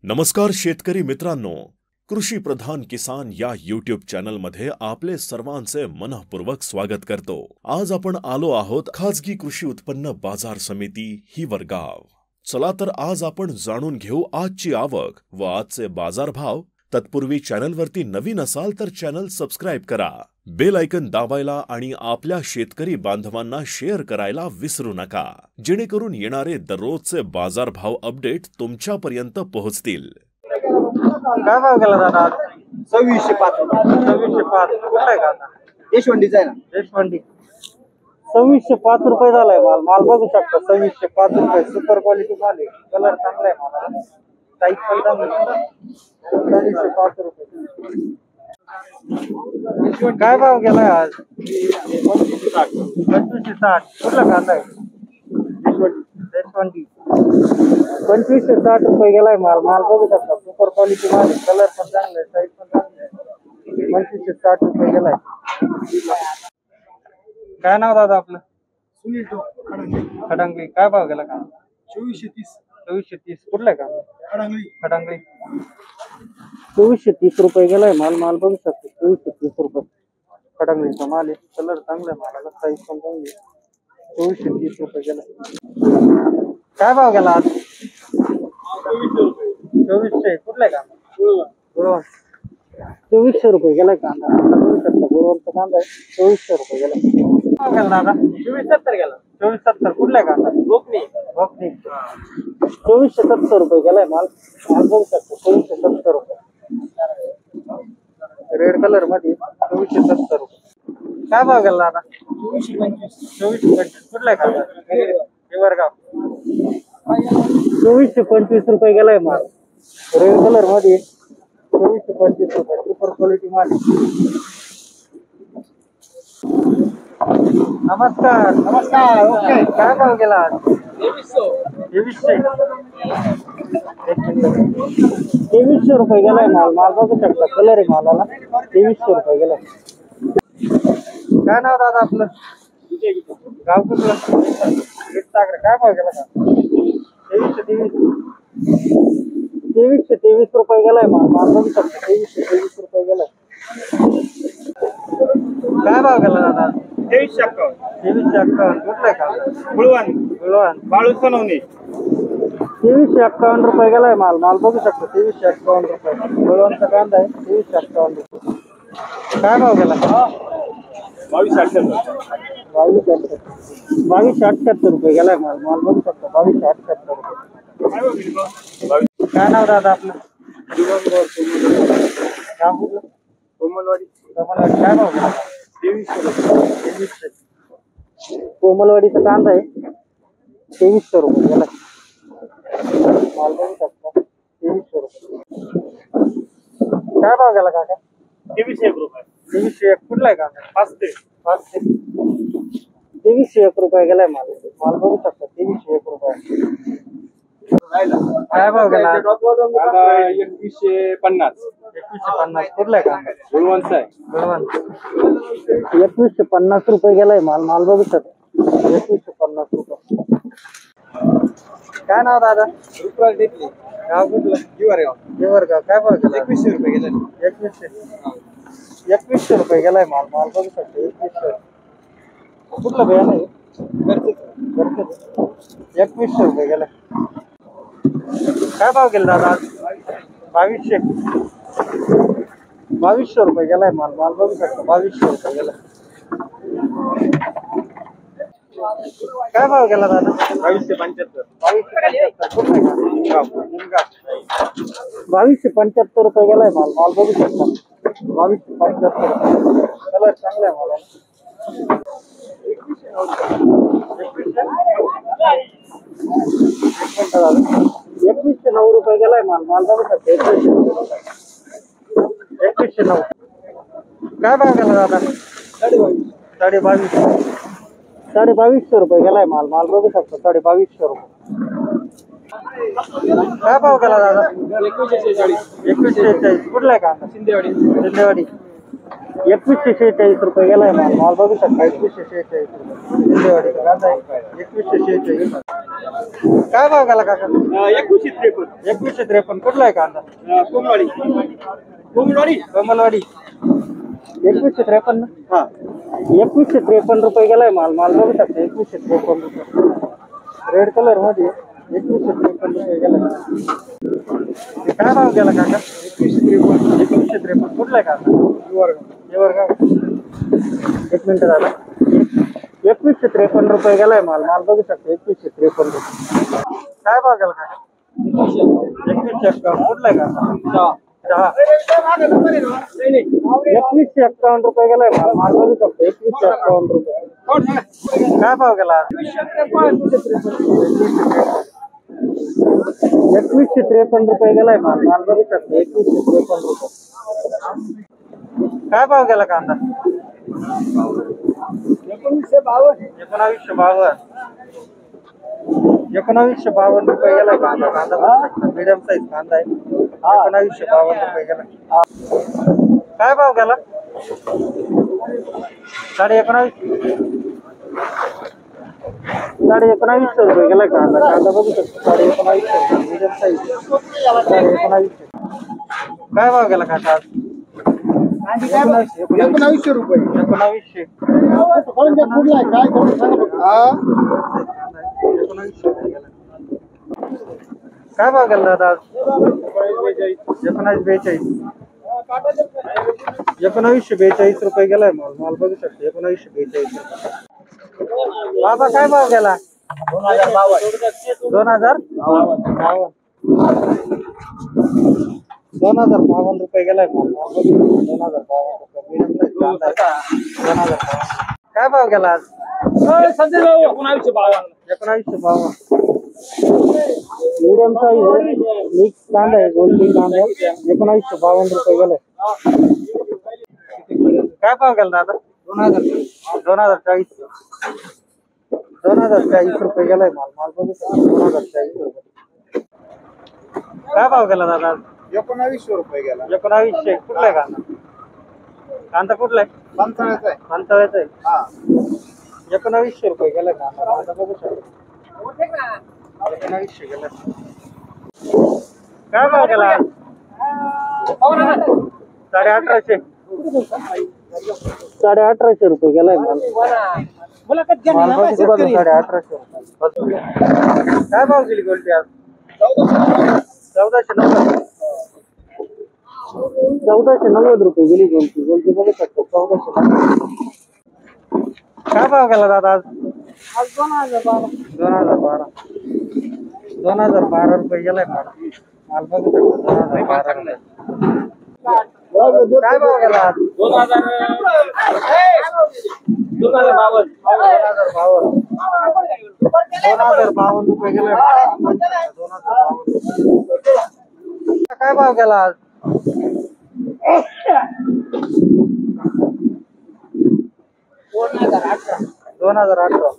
नमस्कार शेतकरी मित्रांनो, कृषी प्रधान किसान या यूट्यूब चॅनल मध्ये आपले सर्वांचे मनःपूर्वक स्वागत करतो। आज आपण आलो आहोत खाजगी कृषी उत्पन्न बाजार समिती हिवरगाव। चला तर आज आपण जाणून घेऊ आजची आवक व आजचे बाजारभाव। तत्पूर्वी चॅनलवरती नवीन असाल तर चॅनल सबस्क्राइब करा, बेल आयकन दाबायला आणि आपल्या शेतकरी बांधवांना शेअर करायला विसरू नका, जेणेकरून येणारे दररोजचे बाजारभाव अपडेट तुमच्यापर्यंत पोहोचतील। काय भाव गेला दादा? 2605 कुठला आहे का? यशवंतीचा आहे ना? यशवंती 2605 रुपये झालाय माल। माल बघू शकता 2605 रुपये। सुपर क्वालिटी माल आहे, कलर चांगला आहे माल, साईज पण चांगली आहे। 2605 रुपये। काय भाव गेलाय आज? 2560 कुठला कांदा आहे? यशवंती 2560 रुपये गेलाय माल। माल बघू शकता सुपर क्वालिटी माल, कलर पण चांगला आहे, साईज पण चांगली आहे। 2560 रुपये गेलाय। काय नाव दादा आपलं? सुनील खडांगली। काय भाव गेला का? 2430 कुठला आहे का? खडांगली 2430 रुपये गेलाय माल। माल बघू शकता 2430 रुपये खडांगलीचा माल आहे, कलर चांगला आहे मालाला, साईज पण चांगली आहे। 2430 रुपये गेलाय। काय भाव गेला आज? 2400 कुठला आहे का? गुळवण 2400 रुपये गेलाय कांदा। बघू शकता गुळवणचा कांदा आहे, 2400 रुपये गेला। भाव गेला दादा? 2470 गेला। 2470 कुठला आहे कांदा? लोकनी 2470 रुपये गेलाय माल। माल बघू शकता 2470 रुपये, रेड कलर मध्ये 2470 रुपये। काय भाव गेला दादा? 2425 कुठला आहे कांदा? हिवरगाव 2425 रुपये गेलाय माल, रेड कलर मध्ये 2425 रुपये, सुपर क्वालिटी माल। नमस्कार ओके। काय भाव गेला आज? 2300 रुपये गेलाय माल। माल बघू शकता कलर आहे मालाला, 2300 रुपये गेलाय। काय नाव दादा आपलं? गाव कुठलं? काय भाव गेला का? 2323 रुपये गेलाय माल। माल बघू शकता 2323 रुपये गेलाय। काय भाव गेला दादा? 2351 कुठला आहे का? गुळवण बाळू सोनवणे 2351 रुपये गेलाय माल। माल बघू शकता 2351 रुपये, गुळवणचा कांदा आहे, 2351 रुपये। काय भाव गेला? 2278 रुपये गेलाय माल। माल बघू शकता 2278 रुपये। काय नाव दादा आपलं? कोमलवाडी काय भाव गेला? 2300 कोमलवाडीचा कांदा आहे, 2300 रुपये गेला। माल बघू शकता 2300 रुपये। काय भाव गेला काका? 2301 रुपये। 2301 कुठला आहे कांदा? 500 2301 रुपये गेलाय माल। माल बघू शकता 2301 रुपये। काय भाव गेला? 2150 कुठला आहे कांदा? गुळवंचा आहे। गुळवण 2150 रुपये गेलाय माल। माल बघू शकता 2150 रुपये। काय नाव दादा? रुपये देतली गाव कुठलं? हिवरगाव। काय भाव गेला? 2100 रुपये गेले। 2100 रुपये गेलाय माल। माल बघू शकता 2100। कुठलं बियाणं आहे? 2100 रुपये गेलाय। काय भाव गेला दादा? 2200 रुपये गेलाय माल। माल बघू शकता 2200 रुपये गेलाय। काय भाव गेला दादा? 2275 2275 रुपये गेलाय माल। माल बघू शकता 2275 रुपये, कलर चांगला आहे मालाला। 2109 रुपये गेलाय माल। माल बघू शकता 2109। काय भाव गेला दादा? 2250 रुपये गेलाय माल। माल बघू शकता 2250 रुपये। काय भाव गेला दादा? 2146 कुठला आहे कांदा? शिंदेवाडी 2146 रुपये गेलाय माल। माल बघू शकता 2146 रुपये, शिंदेवाडी कांदा आहे 2146। काय भाव गेला काका? 2153. 2153. कुठला आहे कांदा? कोमलवाडी. कमलवाडी. 2153. हा. 2153 रुपये गेलाय माल. माल बघू शकता 2153 रुपये. रेड कलर मध्ये 2153 रुपये गेलाय. काय भाव गेला काका? 2153. कुठला आहे कांदा? येवरगाव. एक मिनिट झाला. 2153 रुपये गेलाय माल. माल बघू शकता 2153 रुपये. काय भाव गेला काका? 2151. कुठला आहे कांदा? चहा. 2151 रुपये गेलाय माल. माल बघू शकता 2151 रुपये. काय भाव गेला? 2153 रुपये गेलाय माल. माल बघू शकता 2153 रुपये. काय भाव गेला कांदा? 1952 रुपये गेलाय कांदा. कांदा मीडियम साईज कांदा आहे. 1952 रुपये गेला. काय भाव गेला? 19,500 रुपये गेलाय कांदा. कांदा बघू शकतो 19,500 मीडियम साईज. 19,500. काय भाव गेला काका? 1900 रुपये. 1900. काय भाव गेला दादा? 1942. 1942 रुपये गेलाय माल. माल बघू शकतो 1942 रुपये. बाबा काय भाव गेला? 2052 रुपये गेलाय माल. 2052 रुपये मीडियम साईज कांदा आहे. 2052. काय भाव गेला आज? 1952. 1952. मीडियम साईज आहे. मिक्स कांदा आहे. गोल्डी कांदा आहे. 1952 रुपये गेलाय. काय भाव गेला दादा? 2040. 2040 रुपये गेलाय माल. माल बघू शकतो 2040 रुपये. काय भाव गेला दादा? 1900 रुपये गेला. 1900. कुठला आहे कांदा? कांदा कुठला आहे? पंचाळ्याचा आहे. पंचाळ्याचा आहे. हा. 1900 रुपये गेलाय कांदा. कांदा बघू शकतो 1900 गेलाय. काय भाव गेला? 1850. 1850 रुपये गेलाय माल. माल बघू शकतो 1850 रुपये. काय भाव गेली गोल्टी आज? 1490. 1490 रुपये गेली गोल्टी. गोल्टी बघू शकतो 1490. काय भाव गेला दादा आज? 2012. 2012 रुपये गेलाय माल. माल बघू शकतो 2012 रुपये. काय भाव गेला आज? 2052. 2052 रुपये गेलाय. 2052. काय भाव गेला आज? 2018.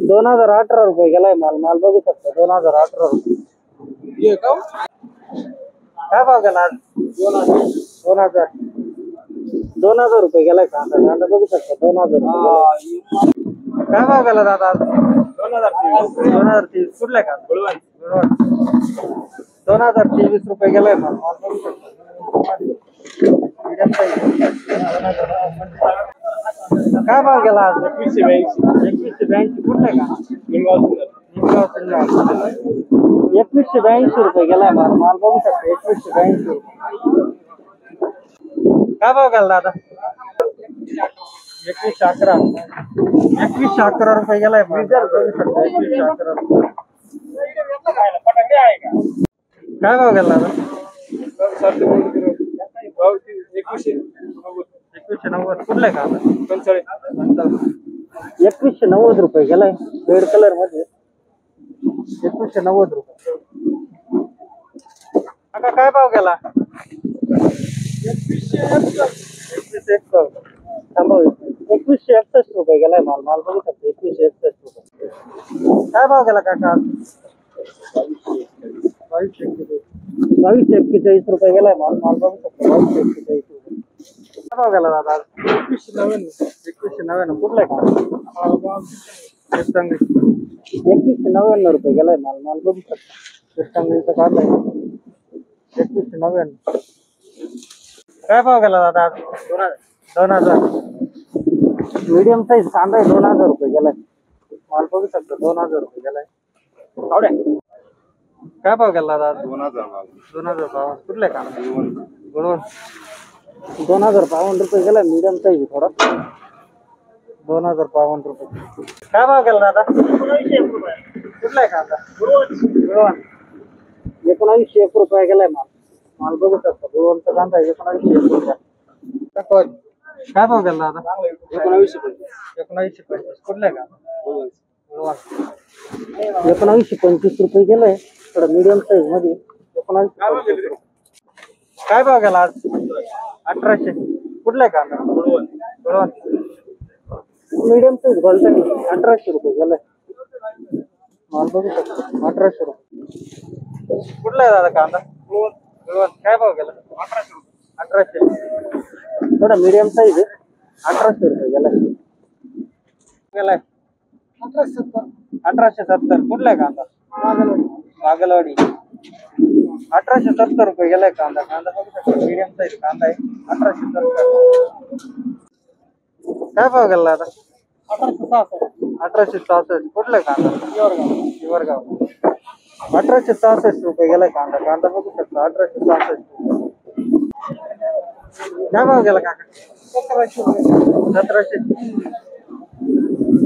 2018 रुपये गेलाय माल. माल बघू शकतो 2018 रुपये. काय भाव गेला आज? 2000. 2000 रुपये गेलाय कांदा. कांदा बघू शकतो 2000 रुपये गेलाय. काय भाव गेला दादा आज? 2023. कुठलाय कांदा? 2023 रुपये गेलाय माल. माल बघू शकतो मीडियम साईज. काय भाव गेला आज? 2182. कुठलाय का? निमगाव सिंगल. 2182 रुपये गेलाय माल. माल बघू शकतो 2182 रुपये. काय भाव गेला दादा? 2111. 2111 रुपये गेलाय माल. बघू शकतो 2111 रुपये. काय भाव गेला दादा? 2190. कुठलाय का? 2190 रुपये गेलाय. रेड कलर मध्ये 2190 रुपये. आता काय भाव गेला? 2161 रुपये गेलाय माल. माल बघू शकतो 2161 रुपये. काय भाव गेला काका? 2241 रुपये गेलाय माल. माल बघू शकतो 2241 रुपये. काय भाव गेला दादा? 2199. कुठलाय का? 2199 रुपये गेलाय माल. माल बघू शकता चांगलीचा कांदा आहे. 2199. काय भाव गेला दादा आज? 2000. मीडियम साईज कांदा आहे. 2000 रुपये गेलाय माल. बघू शकता 2000 रुपये गेलाय. आवड्या काय भाव गेला दादा? 2000 भाव. कुठले कांदा? गुणवंत. 2052 रुपये गेलाय. मीडियम साईज थोडा. 2052 रुपये. काय भाव गेला दादा? 1901 कांदा? गुणवंत. 1901 रुपये गेलाय माल. माल बघू शकता गुणवंत कांदा आहे. 1901 रुपये. काय भाव गेला दादा? 1925. कुठले कांदा? 1925 रुपये गेलाय. थोडं मीडियम साईज मध्ये. 1925 रुपये. काय भाव गेला आज? 1800. कुठला आहे कांदा? गुणवंत. मीडियम साईज गोल्डन 1800 रुपये गेलाय माल. बघू शकतो 1800 रुपये. कुठला आहे दादा कांदा? गुणवंत. काय भाव गेला? 1800. थोडा मीडियम साईज आहे. 1800 रुपये गेलाय. 1870. कुठला आहे कांदा? बागलवाडी. 1870 रुपये गेलाय कांदा. कांदा बघू शकतो मीडियम साईज कांदा आहे. 1870. काय भाव गेला आता? 1866. कुठला आहे कांदा? हिवरगाव. 1866 रुपये गेलाय कांदा. कांदा बघू शकतो 1866. काय भाव गेला काका?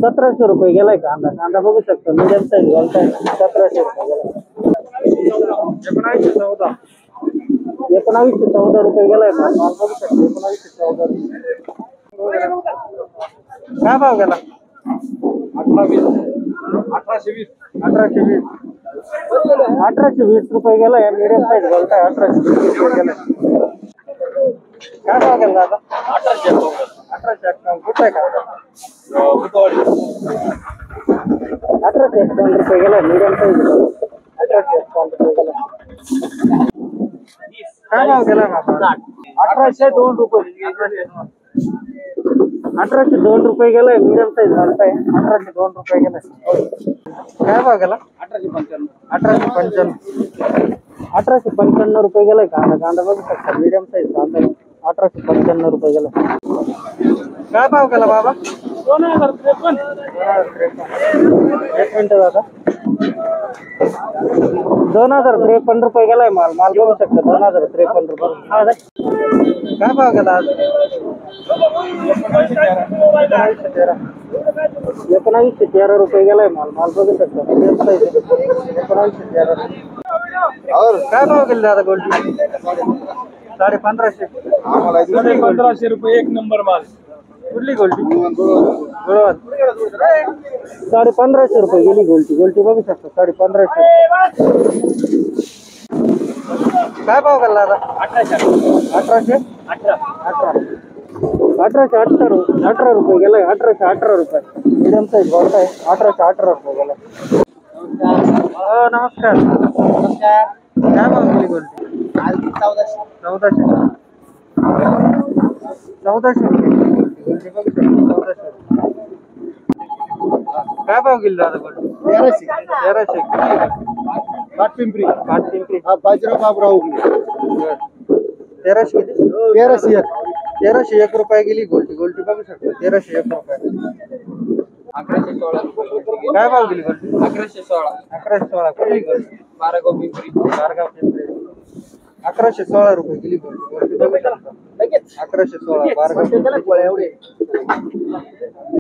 1700 रुपये गेलाय कांदा. कांदा बघू शकतो मीडियम साईज घालताय. 1700 रुपये गेलाय. 1914 रुपये गेलाय माल. माल बघू शकतो 1914 रुपये. काय भाव गेला? 1820. 1820 रुपये गेलाय. मीडियम साईज घालताय. 1820 रुपये गेलाय. काय भाव गेला आता? 1851. कुठला आहे कांदा? 1851 रुपये गेलाय. मीडियम साईज 1851 रुपये गेलाय. काय भाव गेला? 1802 रुपये. 1802 रुपये गेलाय. मीडियम साईज घालताय. 1802 रुपये गेलाय. काय भाव गेला? 1855. 1855 रुपये गेलाय कांदा. कांदा बघू शकता मीडियम साईज कांदा आहे. 1855 रुपये गेलाय. काय भाव गेला बाबा? 2053. एक मिनिट दादा. 2053 रुपये गेलाय माल. माल बघू शकता 2053 रुपये. काय भाव गेला आज? 1913 रुपये गेलाय माल. माल बघू शकता 1913. काय भाव गेले दादा गोल्डी? 1550. 1500 रुपये. एक नंबर माल. कुठली गोल्टी? गुळवंत. 1550 रुपये गेली गोल्टी. गोल्टी बघू शकता 1550. काय भाव गेला दादा? 1818 रुपये गेलाय. 1818 रुपये. मीडियम साईज गोल्ट आहे. 1818 रुपये गेलाय. नमस्कार. काय भाव गेली गोल्टी? 1400 रुपये. गोल्टी बघू शकता 1400. काय भाव गेली दादा गोल्टी? 1300. काटपिंपरी. बाजीराव बाबराव. 1300 किती? 1301 रुपये गेली गोल्टी. गोल्टी बघू शकता 1301 रुपये. 1116. काय भाव गेली गोल्टी? 1116. कुठली गोल्टी? बारागाव पिंपरी. 1116 रुपये गेली गोल्टी. गोल्टी बघू शकता 1116 बारगाव.